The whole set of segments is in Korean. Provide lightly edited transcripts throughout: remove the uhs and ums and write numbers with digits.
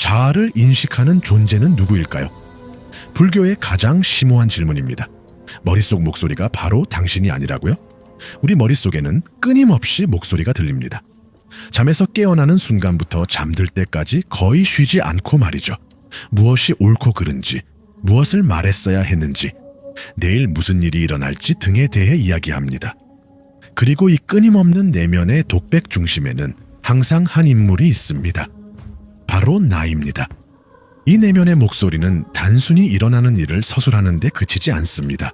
자아를 인식하는 존재는 누구일까요? 불교의 가장 심오한 질문입니다. 머릿속 목소리가 바로 당신이 아니라고요? 우리 머릿속에는 끊임없이 목소리가 들립니다. 잠에서 깨어나는 순간부터 잠들 때까지 거의 쉬지 않고 말이죠. 무엇이 옳고 그른지, 무엇을 말했어야 했는지, 내일 무슨 일이 일어날지 등에 대해 이야기합니다. 그리고 이 끊임없는 내면의 독백 중심에는 항상 한 인물이 있습니다. 바로 나입니다. 이 내면의 목소리는 단순히 일어나는 일을 서술하는 데 그치지 않습니다.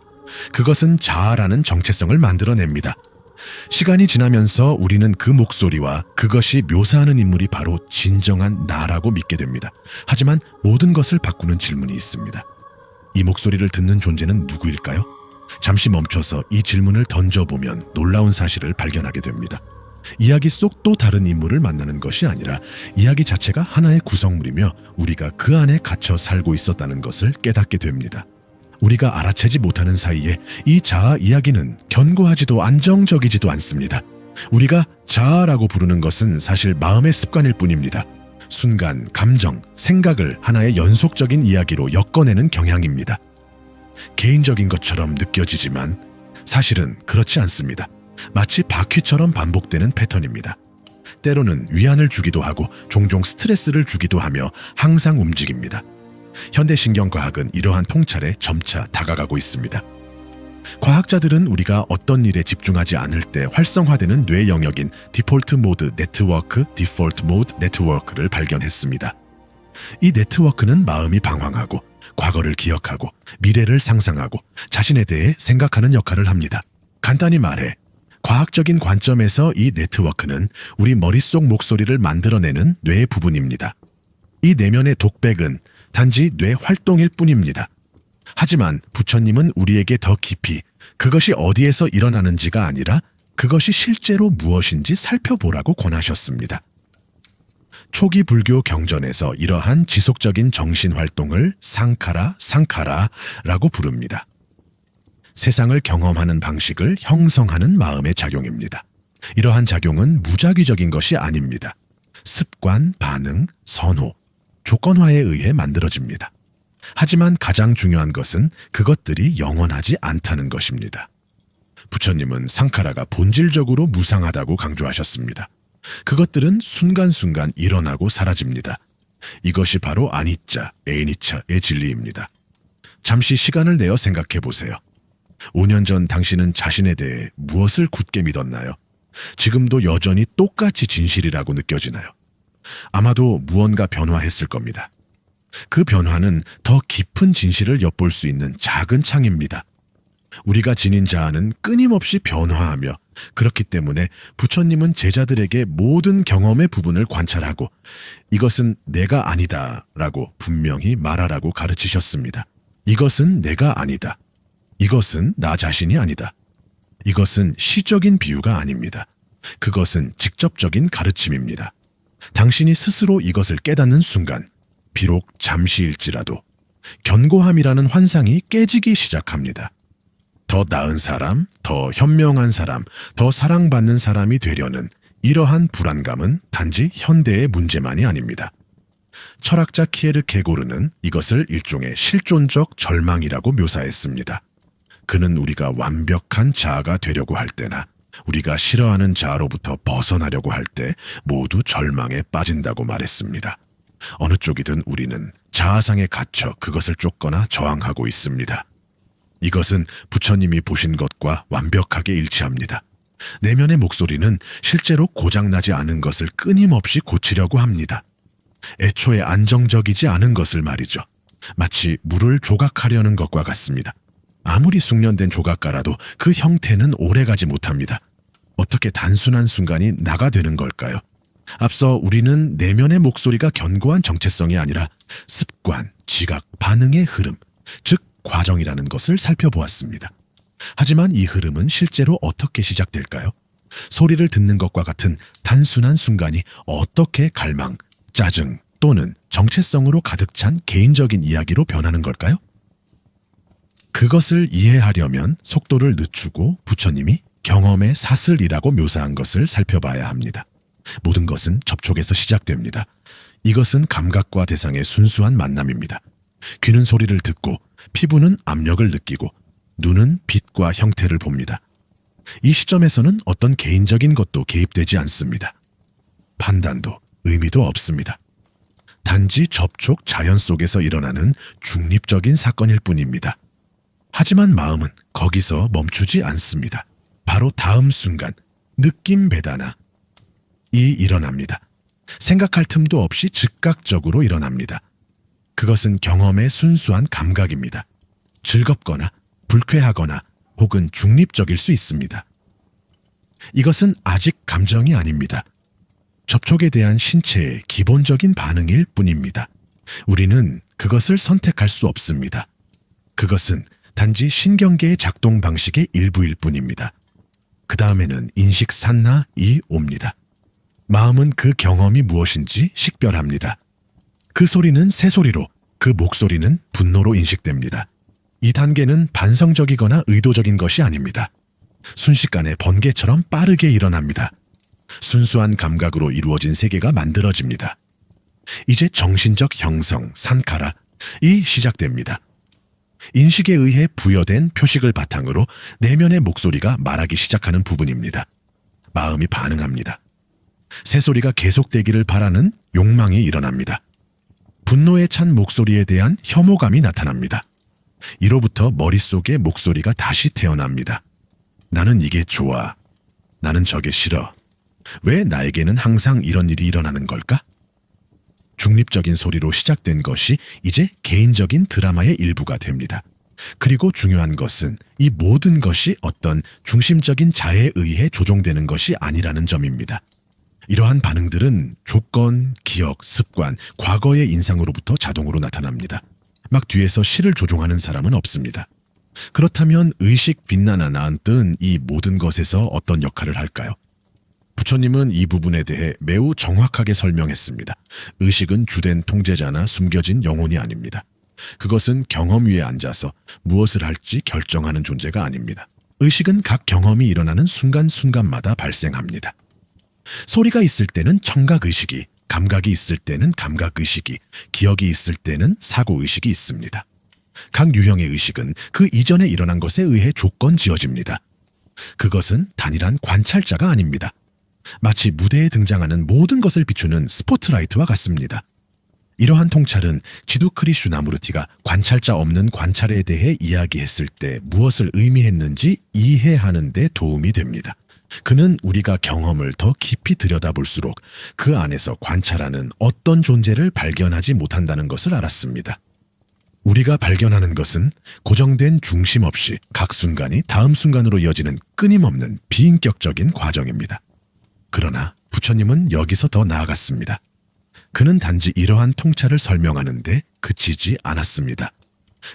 그것은 자아라는 정체성을 만들어냅니다. 시간이 지나면서 우리는 그 목소리와 그것이 묘사하는 인물이 바로 진정한 나라고 믿게 됩니다. 하지만 모든 것을 바꾸는 질문이 있습니다. 이 목소리를 듣는 존재는 누구일까요? 잠시 멈춰서 이 질문을 던져보면 놀라운 사실을 발견하게 됩니다. 이야기 속 또 다른 인물을 만나는 것이 아니라 이야기 자체가 하나의 구성물이며 우리가 그 안에 갇혀 살고 있었다는 것을 깨닫게 됩니다. 우리가 알아채지 못하는 사이에 이 자아 이야기는 견고하지도 안정적이지도 않습니다. 우리가 자아라고 부르는 것은 사실 마음의 습관일 뿐입니다. 순간, 감정, 생각을 하나의 연속적인 이야기로 엮어내는 경향입니다. 개인적인 것처럼 느껴지지만 사실은 그렇지 않습니다. 마치 바퀴처럼 반복되는 패턴입니다. 때로는 위안을 주기도 하고 종종 스트레스를 주기도 하며 항상 움직입니다. 현대신경과학은 이러한 통찰에 점차 다가가고 있습니다. 과학자들은 우리가 어떤 일에 집중하지 않을 때 활성화되는 뇌 영역인 디폴트 모드 네트워크, 디폴트 모드 네트워크를 발견했습니다. 이 네트워크는 마음이 방황하고 과거를 기억하고 미래를 상상하고 자신에 대해 생각하는 역할을 합니다. 간단히 말해 과학적인 관점에서 이 네트워크는 우리 머릿속 목소리를 만들어내는 뇌 부분입니다. 이 내면의 독백은 단지 뇌 활동일 뿐입니다. 하지만 부처님은 우리에게 더 깊이 그것이 어디에서 일어나는지가 아니라 그것이 실제로 무엇인지 살펴보라고 권하셨습니다. 초기 불교 경전에서 이러한 지속적인 정신활동을 상카라라고 부릅니다. 세상을 경험하는 방식을 형성하는 마음의 작용입니다. 이러한 작용은 무작위적인 것이 아닙니다. 습관, 반응, 선호, 조건화에 의해 만들어집니다. 하지만 가장 중요한 것은 그것들이 영원하지 않다는 것입니다. 부처님은 상카라가 본질적으로 무상하다고 강조하셨습니다. 그것들은 순간순간 일어나고 사라집니다. 이것이 바로 아니짜, 에이니차의 진리입니다. 잠시 시간을 내어 생각해 보세요. 5년 전 당신은 자신에 대해 무엇을 굳게 믿었나요? 지금도 여전히 똑같이 진실이라고 느껴지나요? 아마도 무언가 변화했을 겁니다. 그 변화는 더 깊은 진실을 엿볼 수 있는 작은 창입니다. 우리가 지닌 자아는 끊임없이 변화하며 그렇기 때문에 부처님은 제자들에게 모든 경험의 부분을 관찰하고 이것은 내가 아니다 라고 분명히 말하라고 가르치셨습니다. 이것은 내가 아니다. 이것은 나 자신이 아니다. 이것은 시적인 비유가 아닙니다. 그것은 직접적인 가르침입니다. 당신이 스스로 이것을 깨닫는 순간, 비록 잠시일지라도 견고함이라는 환상이 깨지기 시작합니다. 더 나은 사람, 더 현명한 사람, 더 사랑받는 사람이 되려는 이러한 불안감은 단지 현대의 문제만이 아닙니다. 철학자 키에르케고르는 이것을 일종의 실존적 절망이라고 묘사했습니다. 그는 우리가 완벽한 자아가 되려고 할 때나 우리가 싫어하는 자아로부터 벗어나려고 할 때 모두 절망에 빠진다고 말했습니다. 어느 쪽이든 우리는 자아상에 갇혀 그것을 쫓거나 저항하고 있습니다. 이것은 부처님이 보신 것과 완벽하게 일치합니다. 내면의 목소리는 실제로 고장나지 않은 것을 끊임없이 고치려고 합니다. 애초에 안정적이지 않은 것을 말이죠. 마치 물을 조각하려는 것과 같습니다. 아무리 숙련된 조각가라도 그 형태는 오래가지 못합니다. 어떻게 단순한 순간이 나가 되는 걸까요? 앞서 우리는 내면의 목소리가 견고한 정체성이 아니라 습관, 지각, 반응의 흐름, 즉 과정이라는 것을 살펴보았습니다. 하지만 이 흐름은 실제로 어떻게 시작될까요? 소리를 듣는 것과 같은 단순한 순간이 어떻게 갈망, 짜증 또는 정체성으로 가득 찬 개인적인 이야기로 변하는 걸까요? 그것을 이해하려면 속도를 늦추고 부처님이 경험의 사슬이라고 묘사한 것을 살펴봐야 합니다. 모든 것은 접촉에서 시작됩니다. 이것은 감각과 대상의 순수한 만남입니다. 귀는 소리를 듣고 피부는 압력을 느끼고 눈은 빛과 형태를 봅니다. 이 시점에서는 어떤 개인적인 것도 개입되지 않습니다. 판단도 의미도 없습니다. 단지 접촉 자연 속에서 일어나는 중립적인 사건일 뿐입니다. 하지만 마음은 거기서 멈추지 않습니다. 바로 다음 순간 느낌 배단이 일어납니다. 생각할 틈도 없이 즉각적으로 일어납니다. 그것은 경험의 순수한 감각입니다. 즐겁거나 불쾌하거나 혹은 중립적일 수 있습니다. 이것은 아직 감정이 아닙니다. 접촉에 대한 신체의 기본적인 반응일 뿐입니다. 우리는 그것을 선택할 수 없습니다. 그것은 단지 신경계의 작동 방식의 일부일 뿐입니다. 그 다음에는 인식 산나이 옵니다. 마음은 그 경험이 무엇인지 식별합니다. 그 소리는 새소리로, 그 목소리는 분노로 인식됩니다. 이 단계는 반성적이거나 의도적인 것이 아닙니다. 순식간에 번개처럼 빠르게 일어납니다. 순수한 감각으로 이루어진 세계가 만들어집니다. 이제 정신적 형성, 산카라이 시작됩니다. 인식에 의해 부여된 표식을 바탕으로 내면의 목소리가 말하기 시작하는 부분입니다. 마음이 반응합니다. 새소리가 계속되기를 바라는 욕망이 일어납니다. 분노에 찬 목소리에 대한 혐오감이 나타납니다. 이로부터 머릿속의 목소리가 다시 태어납니다. 나는 이게 좋아. 나는 저게 싫어. 왜 나에게는 항상 이런 일이 일어나는 걸까? 중립적인 소리로 시작된 것이 이제 개인적인 드라마의 일부가 됩니다. 그리고 중요한 것은 이 모든 것이 어떤 중심적인 자에 의해 조종되는 것이 아니라는 점입니다. 이러한 반응들은 조건, 기억, 습관, 과거의 인상으로부터 자동으로 나타납니다. 막 뒤에서 시를 조종하는 사람은 없습니다. 그렇다면 의식 빛나나 나앉은 이 모든 것에서 어떤 역할을 할까요? 부처님은 이 부분에 대해 매우 정확하게 설명했습니다. 의식은 주된 통제자나 숨겨진 영혼이 아닙니다. 그것은 경험 위에 앉아서 무엇을 할지 결정하는 존재가 아닙니다. 의식은 각 경험이 일어나는 순간순간마다 발생합니다. 소리가 있을 때는 청각의식이, 감각이 있을 때는 감각의식이, 기억이 있을 때는 사고의식이 있습니다. 각 유형의 의식은 그 이전에 일어난 것에 의해 조건 지어집니다. 그것은 단일한 관찰자가 아닙니다. 마치 무대에 등장하는 모든 것을 비추는 스포트라이트와 같습니다. 이러한 통찰은 지두크리 슈나무르티가 관찰자 없는 관찰에 대해 이야기했을 때 무엇을 의미했는지 이해하는 데 도움이 됩니다. 그는 우리가 경험을 더 깊이 들여다볼수록 그 안에서 관찰하는 어떤 존재를 발견하지 못한다는 것을 알았습니다. 우리가 발견하는 것은 고정된 중심 없이 각 순간이 다음 순간으로 이어지는 끊임없는 비인격적인 과정입니다. 그러나 부처님은 여기서 더 나아갔습니다. 그는 단지 이러한 통찰을 설명하는데 그치지 않았습니다.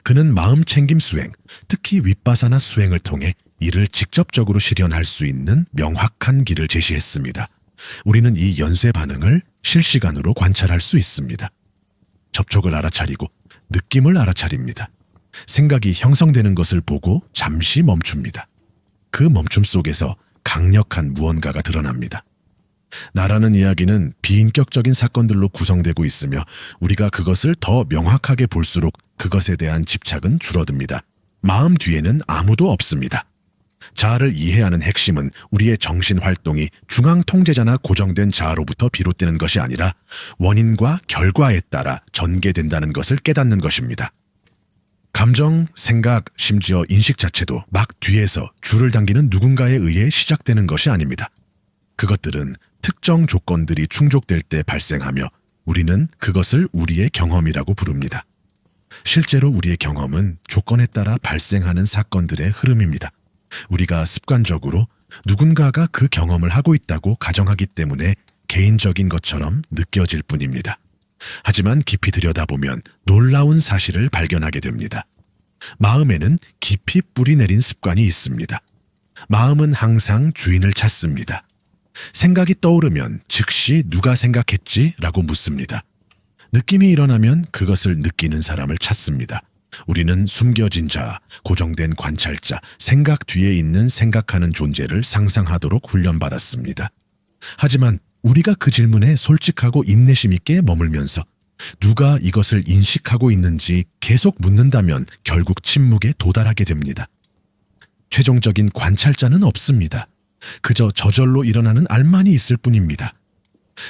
그는 마음 챙김 수행, 특히 윗바사나 수행을 통해 이를 직접적으로 실현할 수 있는 명확한 길을 제시했습니다. 우리는 이 연쇄 반응을 실시간으로 관찰할 수 있습니다. 접촉을 알아차리고 느낌을 알아차립니다. 생각이 형성되는 것을 보고 잠시 멈춥니다. 그 멈춤 속에서 강력한 무언가가 드러납니다. 나라는 이야기는 비인격적인 사건들로 구성되고 있으며 우리가 그것을 더 명확하게 볼수록 그것에 대한 집착은 줄어듭니다. 마음 뒤에는 아무도 없습니다. 자아를 이해하는 핵심은 우리의 정신활동이 중앙 통제자나 고정된 자아로부터 비롯되는 것이 아니라 원인과 결과에 따라 전개된다는 것을 깨닫는 것입니다. 감정, 생각, 심지어 인식 자체도 막 뒤에서 줄을 당기는 누군가에 의해 시작되는 것이 아닙니다. 그것들은 특정 조건들이 충족될 때 발생하며 우리는 그것을 우리의 경험이라고 부릅니다. 실제로 우리의 경험은 조건에 따라 발생하는 사건들의 흐름입니다. 우리가 습관적으로 누군가가 그 경험을 하고 있다고 가정하기 때문에 개인적인 것처럼 느껴질 뿐입니다. 하지만 깊이 들여다보면 놀라운 사실을 발견하게 됩니다. 마음에는 깊이 뿌리 내린 습관이 있습니다. 마음은 항상 주인을 찾습니다. 생각이 떠오르면 즉시 누가 생각했지? 라고 묻습니다. 느낌이 일어나면 그것을 느끼는 사람을 찾습니다. 우리는 숨겨진 자, 고정된 관찰자, 생각 뒤에 있는 생각하는 존재를 상상하도록 훈련받았습니다. 하지만 우리가 그 질문에 솔직하고 인내심 있게 머물면서 누가 이것을 인식하고 있는지 계속 묻는다면 결국 침묵에 도달하게 됩니다. 최종적인 관찰자는 없습니다. 그저 저절로 일어나는 알만이 있을 뿐입니다.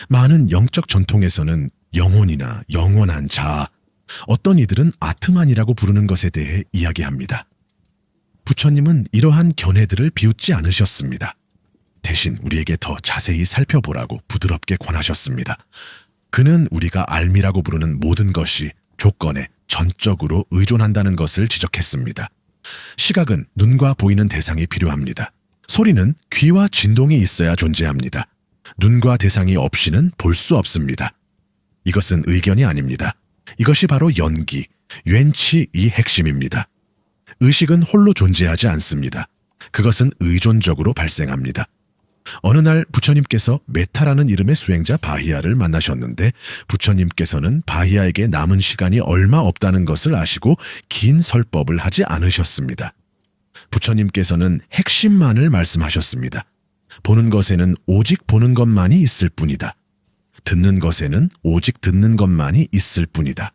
많은 영적 전통에서는 영혼이나 영원한 자아, 어떤 이들은 아트만이라고 부르는 것에 대해 이야기합니다. 부처님은 이러한 견해들을 비웃지 않으셨습니다. 대신 우리에게 더 자세히 살펴보라고 부드럽게 권하셨습니다. 그는 우리가 알미라고 부르는 모든 것이 조건에 전적으로 의존한다는 것을 지적했습니다. 시각은 눈과 보이는 대상이 필요합니다. 소리는 귀와 진동이 있어야 존재합니다. 눈과 대상이 없이는 볼 수 없습니다. 이것은 의견이 아닙니다. 이것이 바로 연기, 유엔치의 핵심입니다. 의식은 홀로 존재하지 않습니다. 그것은 의존적으로 발생합니다. 어느 날 부처님께서 메타라는 이름의 수행자 바히야를 만나셨는데 부처님께서는 바히야에게 남은 시간이 얼마 없다는 것을 아시고 긴 설법을 하지 않으셨습니다. 부처님께서는 핵심만을 말씀하셨습니다. 보는 것에는 오직 보는 것만이 있을 뿐이다. 듣는 것에는 오직 듣는 것만이 있을 뿐이다.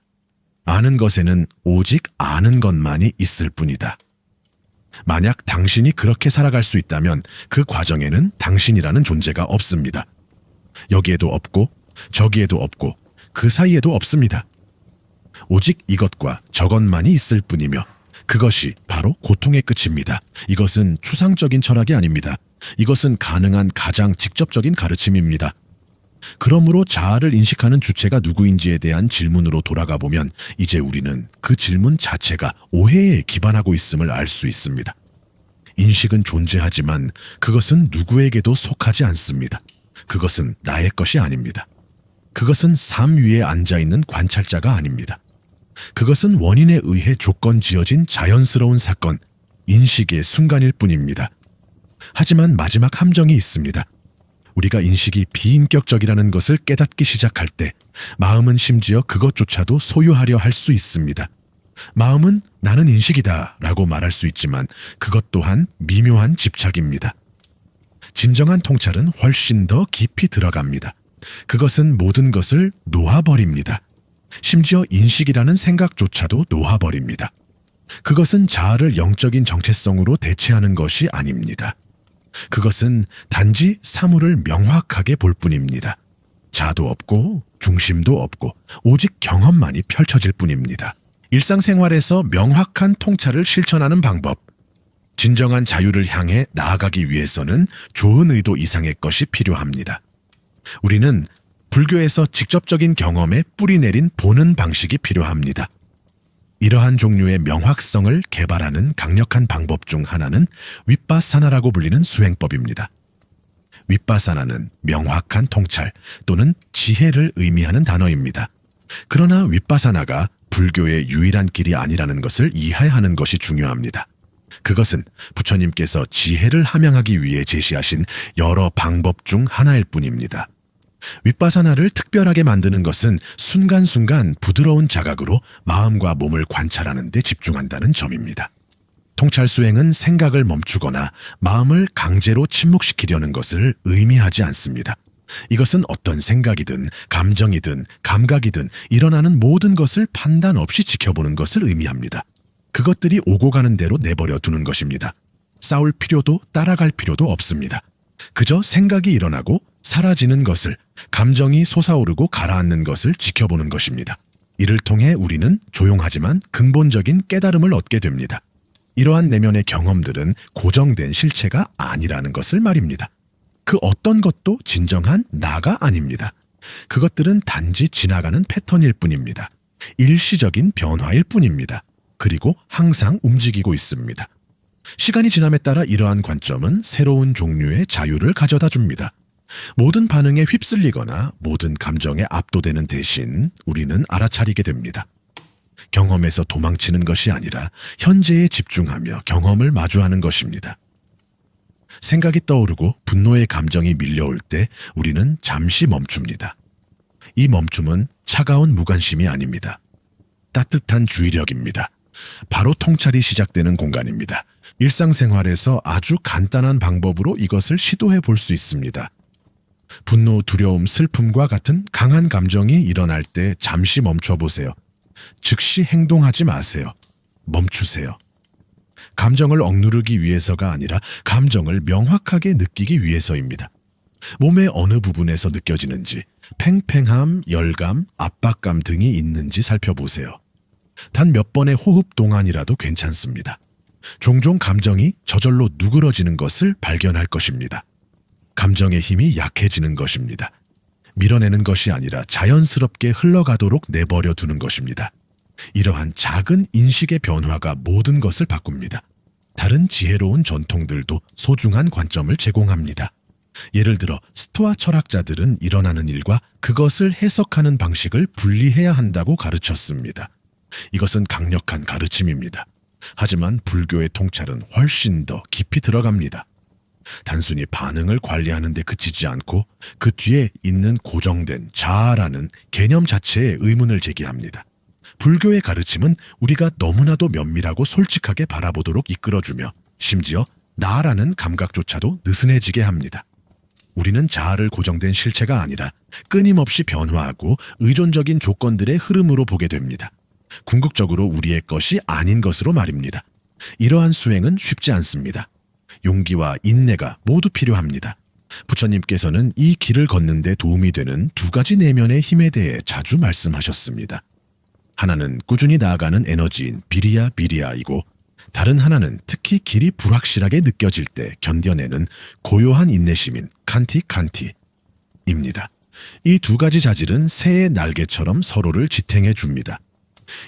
아는 것에는 오직 아는 것만이 있을 뿐이다. 만약 당신이 그렇게 살아갈 수 있다면 그 과정에는 당신이라는 존재가 없습니다. 여기에도 없고 저기에도 없고 그 사이에도 없습니다. 오직 이것과 저것만이 있을 뿐이며 그것이 바로 고통의 끝입니다. 이것은 추상적인 철학이 아닙니다. 이것은 가능한 가장 직접적인 가르침입니다. 그러므로 자아를 인식하는 주체가 누구인지에 대한 질문으로 돌아가 보면 이제 우리는 그 질문 자체가 오해에 기반하고 있음을 알 수 있습니다. 인식은 존재하지만 그것은 누구에게도 속하지 않습니다. 그것은 나의 것이 아닙니다. 그것은 삶 위에 앉아있는 관찰자가 아닙니다. 그것은 원인에 의해 조건 지어진 자연스러운 사건, 인식의 순간일 뿐입니다. 하지만 마지막 함정이 있습니다. 우리가 인식이 비인격적이라는 것을 깨닫기 시작할 때 마음은 심지어 그것조차도 소유하려 할 수 있습니다. 마음은 나는 인식이다 라고 말할 수 있지만 그것 또한 미묘한 집착입니다. 진정한 통찰은 훨씬 더 깊이 들어갑니다. 그것은 모든 것을 놓아버립니다. 심지어 인식이라는 생각조차도 놓아버립니다. 그것은 자아를 영적인 정체성으로 대체하는 것이 아닙니다. 그것은 단지 사물을 명확하게 볼 뿐입니다. 자도 없고 중심도 없고 오직 경험만이 펼쳐질 뿐입니다. 일상생활에서 명확한 통찰을 실천하는 방법. 진정한 자유를 향해 나아가기 위해서는 좋은 의도 이상의 것이 필요합니다. 우리는 불교에서 직접적인 경험에 뿌리 내린 보는 방식이 필요합니다. 이러한 종류의 명확성을 개발하는 강력한 방법 중 하나는 윗바사나라고 불리는 수행법입니다. 윗바사나는 명확한 통찰 또는 지혜를 의미하는 단어입니다. 그러나 윗바사나가 불교의 유일한 길이 아니라는 것을 이해하는 것이 중요합니다. 그것은 부처님께서 지혜를 함양하기 위해 제시하신 여러 방법 중 하나일 뿐입니다. 윗바사나를 특별하게 만드는 것은 순간순간 부드러운 자각으로 마음과 몸을 관찰하는 데 집중한다는 점입니다. 통찰 수행은 생각을 멈추거나 마음을 강제로 침묵시키려는 것을 의미하지 않습니다. 이것은 어떤 생각이든 감정이든 감각이든 일어나는 모든 것을 판단 없이 지켜보는 것을 의미합니다. 그것들이 오고 가는 대로 내버려 두는 것입니다. 싸울 필요도 따라갈 필요도 없습니다. 그저 생각이 일어나고 사라지는 것을, 감정이 솟아오르고 가라앉는 것을 지켜보는 것입니다. 이를 통해 우리는 조용하지만 근본적인 깨달음을 얻게 됩니다. 이러한 내면의 경험들은 고정된 실체가 아니라는 것을 말입니다. 그 어떤 것도 진정한 나가 아닙니다. 그것들은 단지 지나가는 패턴일 뿐입니다. 일시적인 변화일 뿐입니다. 그리고 항상 움직이고 있습니다. 시간이 지남에 따라 이러한 관점은 새로운 종류의 자유를 가져다 줍니다. 모든 반응에 휩쓸리거나 모든 감정에 압도되는 대신 우리는 알아차리게 됩니다. 경험에서 도망치는 것이 아니라 현재에 집중하며 경험을 마주하는 것입니다. 생각이 떠오르고 분노의 감정이 밀려올 때 우리는 잠시 멈춥니다. 이 멈춤은 차가운 무관심이 아닙니다. 따뜻한 주의력입니다. 바로 통찰이 시작되는 공간입니다. 일상생활에서 아주 간단한 방법으로 이것을 시도해 볼 수 있습니다. 분노, 두려움, 슬픔과 같은 강한 감정이 일어날 때 잠시 멈춰 보세요. 즉시 행동하지 마세요. 멈추세요. 감정을 억누르기 위해서가 아니라 감정을 명확하게 느끼기 위해서입니다. 몸의 어느 부분에서 느껴지는지, 팽팽함, 열감, 압박감 등이 있는지 살펴보세요. 단 몇 번의 호흡 동안이라도 괜찮습니다. 종종 감정이 저절로 누그러지는 것을 발견할 것입니다. 감정의 힘이 약해지는 것입니다. 밀어내는 것이 아니라 자연스럽게 흘러가도록 내버려 두는 것입니다. 이러한 작은 인식의 변화가 모든 것을 바꿉니다. 다른 지혜로운 전통들도 소중한 관점을 제공합니다. 예를 들어 스토아 철학자들은 일어나는 일과 그것을 해석하는 방식을 분리해야 한다고 가르쳤습니다. 이것은 강력한 가르침입니다. 하지만 불교의 통찰은 훨씬 더 깊이 들어갑니다. 단순히 반응을 관리하는 데 그치지 않고 그 뒤에 있는 고정된 자아라는 개념 자체에 의문을 제기합니다. 불교의 가르침은 우리가 너무나도 면밀하고 솔직하게 바라보도록 이끌어주며 심지어 나라는 감각조차도 느슨해지게 합니다. 우리는 자아를 고정된 실체가 아니라 끊임없이 변화하고 의존적인 조건들의 흐름으로 보게 됩니다. 궁극적으로 우리의 것이 아닌 것으로 말입니다. 이러한 수행은 쉽지 않습니다. 용기와 인내가 모두 필요합니다. 부처님께서는 이 길을 걷는 데 도움이 되는 두 가지 내면의 힘에 대해 자주 말씀하셨습니다. 하나는 꾸준히 나아가는 에너지인 비리야이고 다른 하나는 특히 길이 불확실하게 느껴질 때 견뎌내는 고요한 인내심인 칸티입니다. 이 두 가지 자질은 새의 날개처럼 서로를 지탱해 줍니다.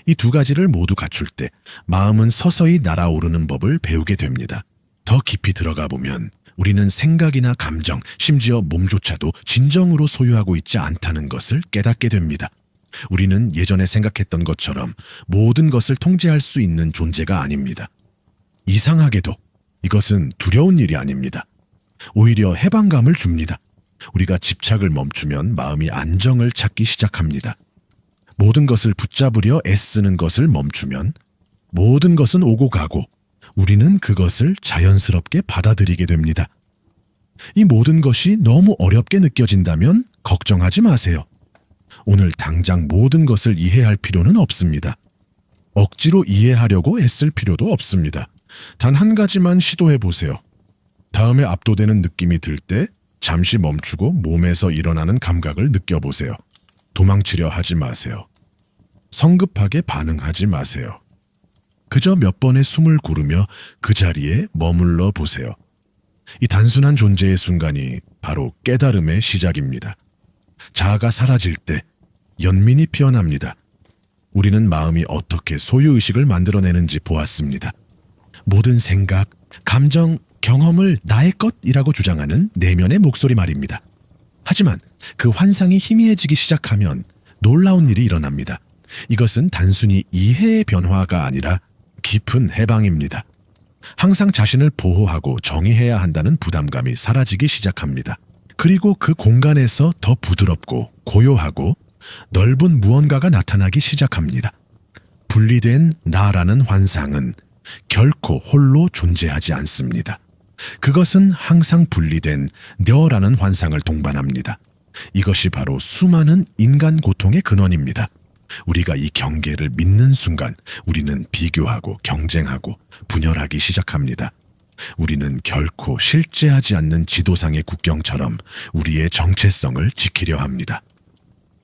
이 두 가지를 모두 갖출 때 마음은 서서히 날아오르는 법을 배우게 됩니다. 더 깊이 들어가 보면 우리는 생각이나 감정, 심지어 몸조차도 진정으로 소유하고 있지 않다는 것을 깨닫게 됩니다. 우리는 예전에 생각했던 것처럼 모든 것을 통제할 수 있는 존재가 아닙니다. 이상하게도 이것은 두려운 일이 아닙니다. 오히려 해방감을 줍니다. 우리가 집착을 멈추면 마음이 안정을 찾기 시작합니다. 모든 것을 붙잡으려 애쓰는 것을 멈추면 모든 것은 오고 가고 우리는 그것을 자연스럽게 받아들이게 됩니다. 이 모든 것이 너무 어렵게 느껴진다면 걱정하지 마세요. 오늘 당장 모든 것을 이해할 필요는 없습니다. 억지로 이해하려고 애쓸 필요도 없습니다. 단 한 가지만 시도해 보세요. 다음에 압도되는 느낌이 들 때 잠시 멈추고 몸에서 일어나는 감각을 느껴보세요. 도망치려 하지 마세요. 성급하게 반응하지 마세요. 그저 몇 번의 숨을 고르며 그 자리에 머물러 보세요. 이 단순한 존재의 순간이 바로 깨달음의 시작입니다. 자아가 사라질 때 연민이 피어납니다. 우리는 마음이 어떻게 소유의식을 만들어내는지 보았습니다. 모든 생각, 감정, 경험을 나의 것이라고 주장하는 내면의 목소리 말입니다. 하지만 그 환상이 희미해지기 시작하면 놀라운 일이 일어납니다. 이것은 단순히 이해의 변화가 아니라 깊은 해방입니다. 항상 자신을 보호하고 정의해야 한다는 부담감이 사라지기 시작합니다. 그리고 그 공간에서 더 부드럽고 고요하고 넓은 무언가가 나타나기 시작합니다. 분리된 나라는 환상은 결코 홀로 존재하지 않습니다. 그것은 항상 분리된 너라는 환상을 동반합니다. 이것이 바로 수많은 인간 고통의 근원입니다. 우리가 이 경계를 믿는 순간 우리는 비교하고 경쟁하고 분열하기 시작합니다. 우리는 결코 실제하지 않는 지도상의 국경처럼 우리의 정체성을 지키려 합니다.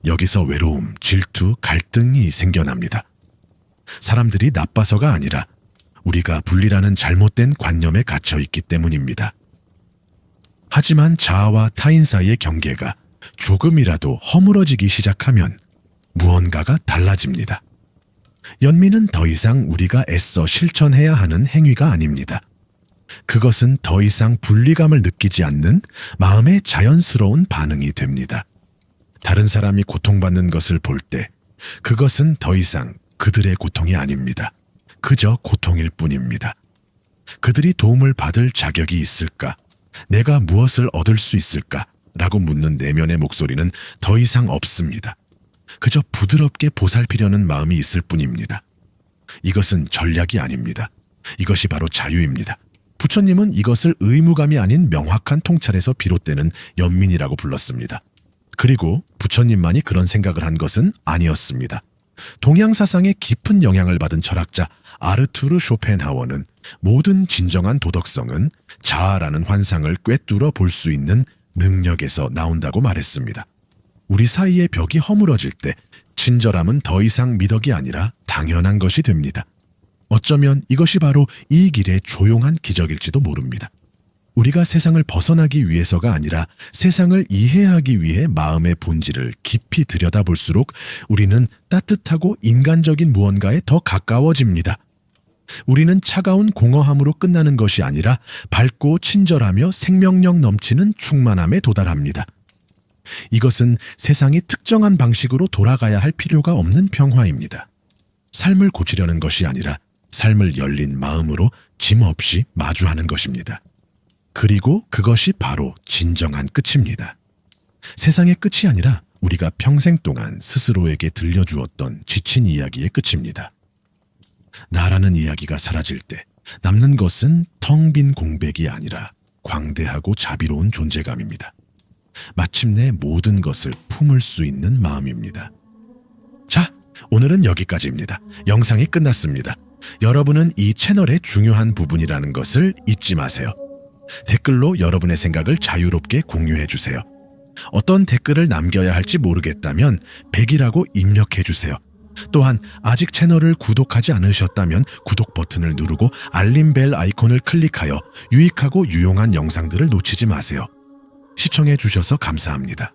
여기서 외로움, 질투, 갈등이 생겨납니다. 사람들이 나빠서가 아니라 우리가 분리라는 잘못된 관념에 갇혀 있기 때문입니다. 하지만 자아와 타인 사이의 경계가 조금이라도 허물어지기 시작하면 무언가가 달라집니다. 연민은 더 이상 우리가 애써 실천해야 하는 행위가 아닙니다. 그것은 더 이상 분리감을 느끼지 않는 마음의 자연스러운 반응이 됩니다. 다른 사람이 고통받는 것을 볼 때 그것은 더 이상 그들의 고통이 아닙니다. 그저 고통일 뿐입니다. 그들이 도움을 받을 자격이 있을까? 내가 무엇을 얻을 수 있을까? 라고 묻는 내면의 목소리는 더 이상 없습니다. 그저 부드럽게 보살피려는 마음이 있을 뿐입니다. 이것은 전략이 아닙니다. 이것이 바로 자유입니다. 부처님은 이것을 의무감이 아닌 명확한 통찰에서 비롯되는 연민이라고 불렀습니다. 그리고 부처님만이 그런 생각을 한 것은 아니었습니다. 동양 사상에 깊은 영향을 받은 철학자 아르투르 쇼펜하워는 모든 진정한 도덕성은 자아라는 환상을 꿰뚫어 볼 수 있는 능력에서 나온다고 말했습니다. 우리 사이의 벽이 허물어질 때 친절함은 더 이상 미덕이 아니라 당연한 것이 됩니다. 어쩌면 이것이 바로 이 길의 조용한 기적일지도 모릅니다. 우리가 세상을 벗어나기 위해서가 아니라 세상을 이해하기 위해 마음의 본질을 깊이 들여다볼수록 우리는 따뜻하고 인간적인 무언가에 더 가까워집니다. 우리는 차가운 공허함으로 끝나는 것이 아니라 밝고 친절하며 생명력 넘치는 충만함에 도달합니다. 이것은 세상이 특정한 방식으로 돌아가야 할 필요가 없는 평화입니다. 삶을 고치려는 것이 아니라 삶을 열린 마음으로 짐 없이 마주하는 것입니다. 그리고 그것이 바로 진정한 끝입니다. 세상의 끝이 아니라 우리가 평생 동안 스스로에게 들려주었던 지친 이야기의 끝입니다. 나라는 이야기가 사라질 때 남는 것은 텅 빈 공백이 아니라 광대하고 자비로운 존재감입니다. 마침내 모든 것을 품을 수 있는 마음입니다. 자, 오늘은 여기까지입니다. 영상이 끝났습니다. 여러분은 이 채널의 중요한 부분이라는 것을 잊지 마세요. 댓글로 여러분의 생각을 자유롭게 공유해 주세요. 어떤 댓글을 남겨야 할지 모르겠다면 100이라고 입력해 주세요. 또한 아직 채널을 구독하지 않으셨다면 구독 버튼을 누르고 알림벨 아이콘을 클릭하여 유익하고 유용한 영상들을 놓치지 마세요. 시청해 주셔서 감사합니다.